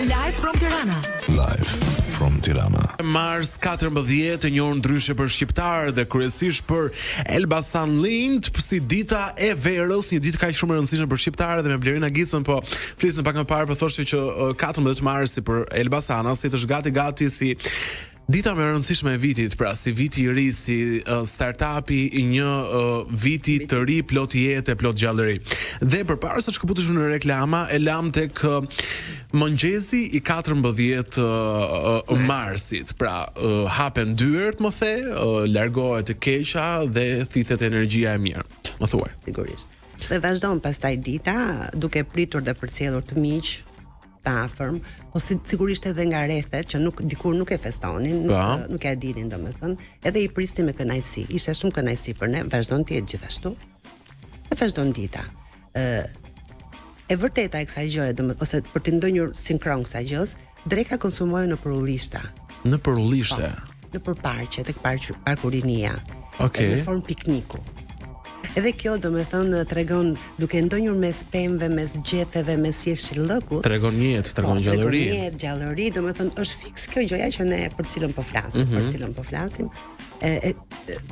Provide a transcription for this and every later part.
Live from Tirana. Live from Tirana. Mars 14 e njohur ndryshe për shqiptar dhe kryesisht për Elbasan Lind, si dita e verës, një ditë kaq shumë e rëndësishme për shqiptarët, dhe me Blerina Gicën po flisën pak më parë, po thoshte që 14 marsi për Elbasanasit është gati si dita më e rëndësishme e vitit, pra si viti i ri, si startupi i një viti të ri plot jetë, plot gjallëri. Dhe përpara se të shkëputeshim në reklama, e lam tek mëngjezi i 14 marsit. Pra hapen dyert, më the, largohet e keqa dhe thithet energjia e mirë. Më thuaj. Sigurisht. Dhe vazhdon pastaj dita duke pritur dhe përcjellur të miq të afërm, po sigurisht edhe nga rrethet që dikur nuk e festonin, nuk e dinin domethënë, edhe i pristin me kënaqësi. Ishte shumë kënaqësi për ne, vazhdon të jetë gjithashtu. Dhe vazhdon dita. E vërteta e kësaj gjëje, ose për të ndonjur sinkron kësaj gjës, dreka konsumohen në përullishta. Në përullishte? Në përparqe, tek parkurinia. Okej. Në formë pikniku. Edhe kjo domethënë tregon, duke ndonjur mes pemëve, mes gjeteve, mes jeshillëkut, tregon jetë, tregon gjallëri. Tregon jetë, gjallëri, domethënë është fiks kjo gjëja që ne për cilën po flasim, për cilën po flasim.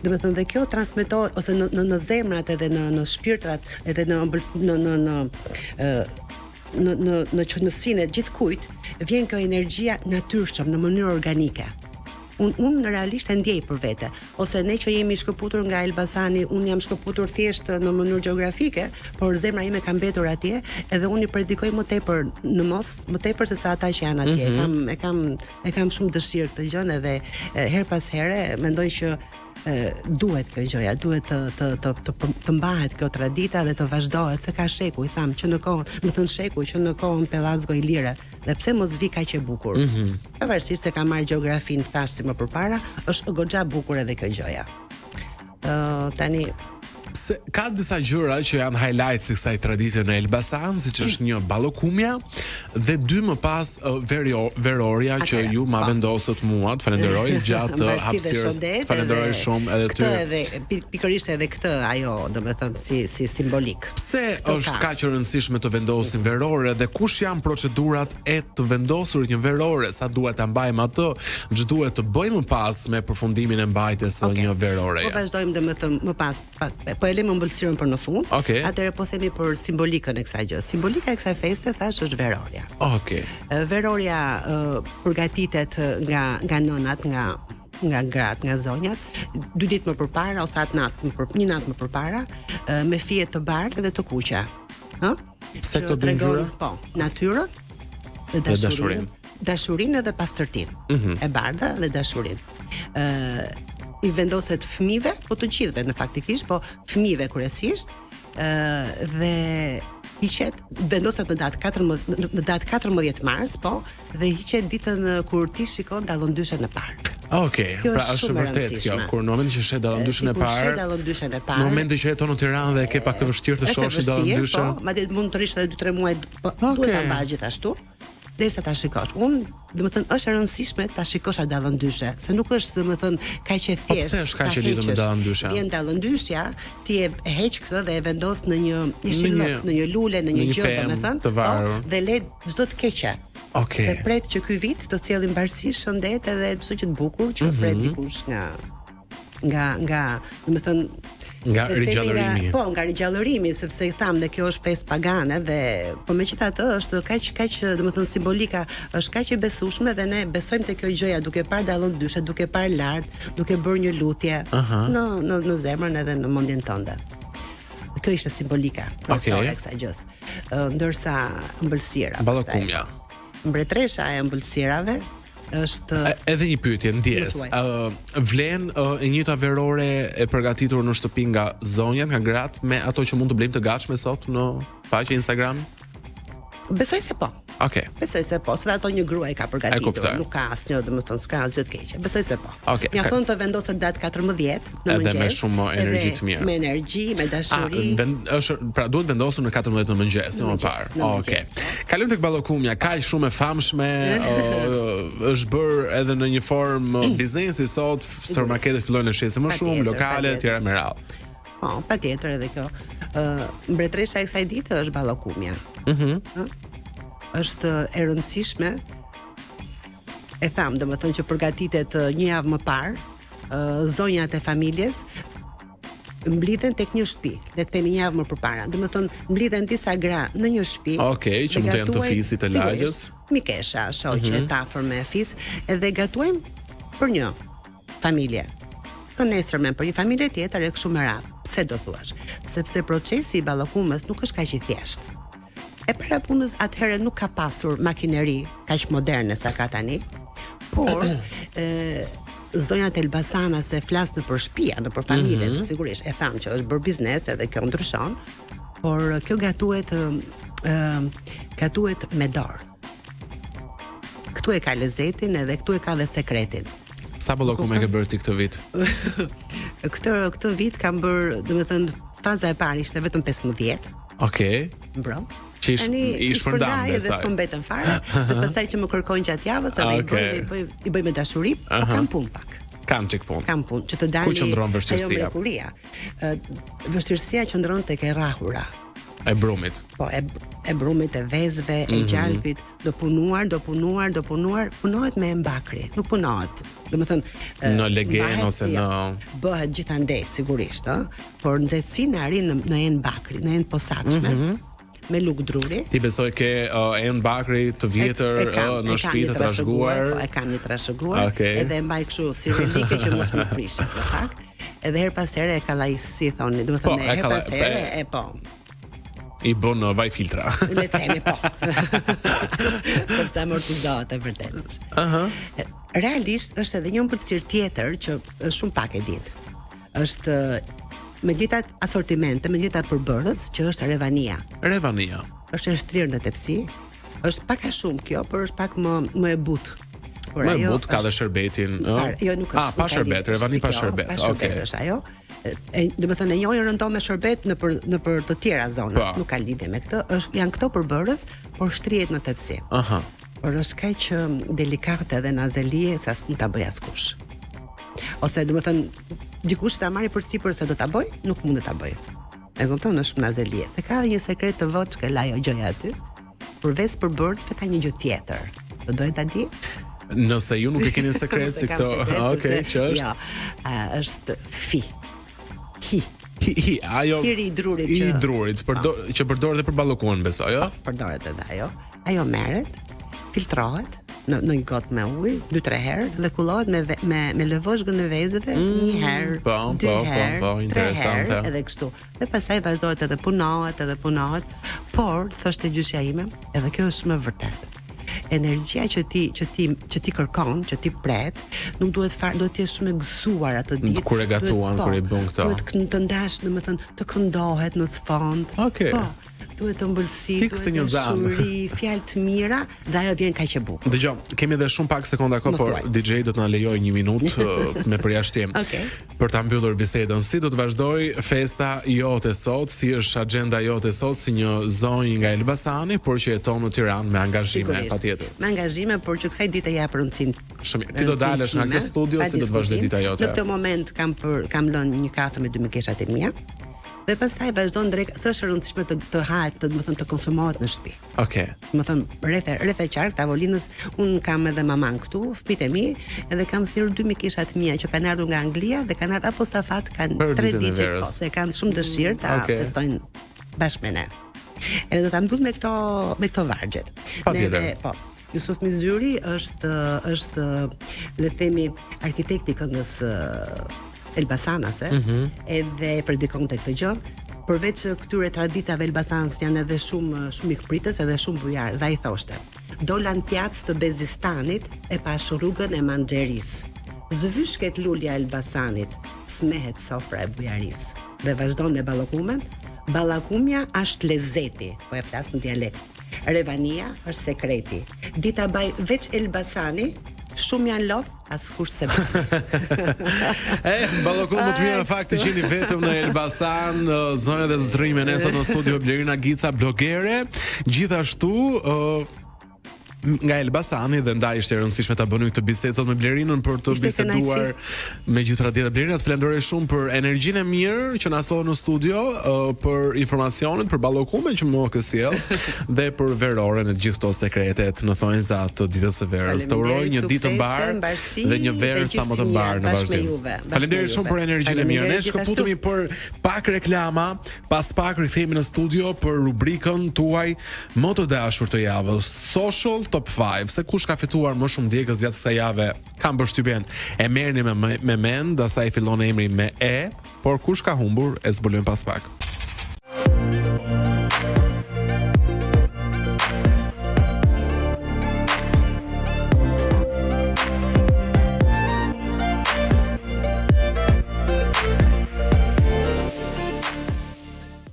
Domethënë dhe kjo transmetohet ose në zemrat edhe në shpirtrat, edhe në qëndësinë e gjithkujt vjen kjo energjia natyrshëm në mënyrë organike. Unë realisht e ndjej për vete, ose ne që jemi shkëputur nga Elbasani, unë jam shkëputur thjesht në mënyrë gjeografike, por zemra ime ka mbetur atje, edhe unë i predikoj më tepër në mos, më tepër se sa ata që janë atje. E kam shumë dëshirë këtë gjën, edhe her pas here mendoj që duhet kjo gjëja, duhet të mbahet kjo tradita dhe të vazhdohet, se ka shekuj, tham, që në kohën, më thënë shekuj, që në kohën Pellazgo Ilire, dhe pse mos vi kaq e bukur. Pavarësisht se ka marrë gjeografin, thash si më përpara, është goxha bukur edhe kjo gjëja. Tani ka disa gjëra që janë highlights i kësaj tradite në Elbasan, siç është një ballokumja dhe dy më pas verorja që ju ma vendosët mua, të falenderoj gjatë hapësirës. Falenderoj shumë edhe ty. Këtë edhe pikërisht edhe këtë ajo, domethënë si simbolik. Pse është kaq e rëndësishme të vendosin verore dhe kush janë procedurat e të vendosurit një verore, sa duhet ta mbajmë atë, ç'duhet të bëjmë më pas me përfundimin e mbajtjes së një verore. Po vazhdojmë domethënë më pas, po e lëmë ëmbëlsirën për në fund. Atëherë po themi për simbolikën e kësaj gjë. Simbolika e kësaj feste thash është verorja. Verorja përgatitet nga nënat, nga gratë, nga zonjat, 2 ditë më përpara ose një natë më përpara, me fije të bardhë dhe të kuqe. Pse këto dy ngjyra? Po, natyrën dhe dashurinë. Dashurinë dhe pastërtinë. E bardha dhe dashurinë. I vendoset fëmijëve, po të gjithëve në faktikisht, po fëmijëve kryesisht, dhe hiqet, vendoset në datë 14 mars, po, dhe hiqet ditën kur ti shikon dallondyshën e parë. Pra është vërtet kjo, kur në momentin që shet dallondyshën e parë, në momentin që jeton në Tiranë dhe ke pak të vështirë të shohësh dallondyshën. Po, madje mund të rish edhe 2-3 muaj, duhet ta mbash gjithashtu. Derisa ta shikosh. Unë, domethënë, është e rëndësishme ta shikosh atë dallondyshe, se nuk është domethënë kaq e thjeshtë. Po pse është kaq e lidhur me dallondyshja? Vjen dallondyshja, ti e heq këtë dhe e vendos në një shillok, në një lule, në një gjë domethënë, dhe le çdo të keqe. Dhe pret që ky vit të sjellë mbarësi, shëndet edhe çdo që të bukur që pret dikush nga domethënë nga rigjallërimi. Po, nga rigjallërimi, sepse i tham, dhe kjo është festë pagane dhe po megjithatë është kaq domethënë simbolika është kaq e besueshme dhe ne besojmë te kjo gjëja duke parë dallondyshe, duke parë lart, duke bërë një lutje në zemrën edhe në mendjen tënde. Kjo ishte simbolika e kësaj gjës. Ndërsa ëmbëlsira, ballokumja. Mbretresha e ëmbëlsirave është edhe një pyetje ndjes. Vlen e njëjta verore e përgatitur në shtëpi nga zonjat, nga gratë, me ato që mund të blejmë të gatshme sot në faqe Instagram? Besoj se po. Besoj se po, se ato një grua e ka përgatitur, nuk ka asnjë, domethënë s'ka asgjë të keqe. Besoj se po. Mjafton të vendoset datë 14 në mëngjes. Edhe me shumë energji të mirë. Me energji, me dashuri. Pra duhet vendosur në 14 në mëngjes, më parë. Kalojmë tek ballokumja, kaq shumë e famshme, është bërë edhe në një formë biznesi sot, supermarketet fillojnë të shesin më shumë, lokale etj me radhë. Po, patjetër edhe kjo. Mbretresha e kësaj dite është ballokumja. është e rëndësishme. E tham, domethënë që përgatitet një javë më parë, zonjat e familjes mblidhen tek një shtëpi, le të themi një javë më përpara. Domethënë mblidhen disa gra në një shtëpi. Okej, që mund të jenë të fisit të lagjes. Mikesha, shoqe, afër me fis, edhe gatuajmë për një familje. Të nesërmen për një familje tjetër e kështu me radhë. Pse do thuash? Sepse procesi i ballakimës nuk është kaq i thjeshtë. E para punës atëherë nuk ka pasur makineri kaq moderne sa ka tani, por zonjat Elbasana se flas në për shtëpia, në për familje, sigurisht e tham që është bërë biznes edhe kjo ndryshon, por kjo gatuhet me dorë. Këtu e ka lezetin edhe këtu e ka dhe sekretin. Sa ballakum e ke bërë ti këtë vit? Këtë vit kam bërë, domethënë faza e parë ishte vetëm 15. Okej. Bro. Që i shpërndam dhe s'po mbetën fare, dhe pastaj që më kërkojnë gjatë javës, edhe i bëj me dashuri, po kam punë pak. Kam çik punë. Kam punë që të dali. Ku qëndron vështirësia? Vështirësia qëndron tek e rrahura. E brumit. Po, e brumit, e vezëve, e gjalpit, do punuar, punohet me embakri, nuk punohet. Domethënë në legen ose në bëhet gjithandej sigurisht, por nxehtësinë arrin në embakri, në posaçme. Me luk druri. Ti besoj ke embakri të vjetër në shtëpi të trashëguar? E kam një trashëguar, edhe e mbaj kështu si relike që mos më prish, në fakt. Edhe her pas here e kallaj si thoni, domethënë her pas here e po. I bën vaj filtra. Le të themi po. Sepse amortizohet e vërtet. Realisht është edhe një ëmbëlsirë tjetër që shumë pak e ditë. Është me gjitha asortimente, me gjitha përbërës që është Revania. Revania. Është e shtrirë në tepsi. Është pak a shumë kjo, por është pak më e butë. Më e butë ka dhe shërbetin. Jo, nuk është. Pa shërbet, Revani pa shërbet. Pa shërbet është ajo. Domethënë e njohin rëndom me shërbet në për të tjera zona. Nuk ka lidhje me këtë. Janë këto përbërës, por shtrihet në tepsi. Por është kaq delikate dhe nazelie sa s'mund ta bëj askush. Ose domethënë dikush ta marri përsipër se do ta bëj, nuk mund ta bëj. E kupton, është nazelie. Se ka një sekret të voçkë ajo gjëja aty. Përveç përbërësve ka një gjë tjetër. Do doje ta di? Nëse ju nuk e keni sekret si këto. Okej, që është? Jo, është fi. Ajo hiri i drurit që përdoret edhe për ballokuan, besoj, jo? Përdoret edhe ajo. Ajo merret, filtrohet në një gotë me ujë 2-3 herë dhe kullohet me lëvozhgën e vezëve një herë, dy herë, tre herë, edhe kështu. Dhe pastaj vazhdohet edhe punohet, por thoshte gjyshja ime, edhe kjo është më vërtet. Energjia që ti kërkon, që ti pret, nuk duhet të jesh shumë e gëzuar atë ditë. Kur e gatuan, kur i bën këto. Duhet të ndash, domethënë, të këndohet në sfond. Okej. Po. Duhet të ëmbëlsi, shuri, fjalë të mira, dhe ajo vjen kaq e bukur. Dëgjoj, kemi edhe shumë pak sekonda kohë, por DJ do të na lejojë 1 minutë me përjashtim. Për ta mbyllur bisedën, si do të vazhdoj festa jote sot, si është agjenda jote sot si një zonjë nga Elbasani, por që jeton në Tiranë me angazhime, patjetër. Me angazhime, por që kësaj dite jap rëndësinë. Shumë mirë. Ti do dalesh nga kjo studio, si do të vazhdoj dita jote? Në këtë moment kam lënë një kafe me 2 mikeshat e mia. Dhe pastaj vazhdon drejt, s'është rëndësishme të hahet, domethënë të konsumohet në shtëpi. Okej. Domethënë rreth e qark tavolinës, un kam edhe maman këtu, fëmijët e mi, edhe kam thirrur 2 mikeshat mia që kanë ardhur nga Anglia dhe kanë ardhur apo safat kanë 3 ditë ose kanë shumë dëshirë ta testojnë bashkë me ne. Edhe do ta mbyll me këto vargjet. Ne po. Jusuf Mizyri është le të themi arkitekti këngës Elbasanase, edhe predikon të këtë gjë. Përveç këtyre traditave Elbasanës janë edhe shumë ikpritës edhe shumë bujar, dhe ai thoshte: "Dola në pjacë të Bezistanit e pash rrugën e Manxheris. Zvyshket lulja Elbasanit, smehet sofra e bujaris." Dhe vazhdon me ballakumen. Ballakumja është lezeti, po e flas në dialekt. Revania është sekreti. Dita baj veç Elbasani, shumë janë lodh, askush se bën. Ballakum më të mirë në fakt të gjeni vetëm në Elbasan, zonja dhe zotërinj me ne sot në studio Blerina Gica, blogere, gjithashtu nga Elbasani dhe ndaj ishte e rëndësishme ta bëni këtë bisedë sot me Blerinën për të biseduar me gjithë radhjet e Blerina. Të falenderoj shumë për energjinë e mirë që na solli në studio, për informacionin, për ballokumen që më ke sjell dhe për verorën e gjithë këto sekretet në thonjza të ditës së verës. Të uroj një ditë të mbarë dhe një verë sa më të mbarë në vazhdim. Faleminderit shumë për energjinë e mirë. Ne shkëputemi për pak reklama, pas pak rikthehemi në studio për rubrikën tuaj më të dashur të javës, Social Top 5. Se kush ka fituar më shumë djegës gjatë kësaj jave, kam përshtypjen e merrni me mend, asaj fillon emri me E, por kush ka humbur e zbulojmë pas pak.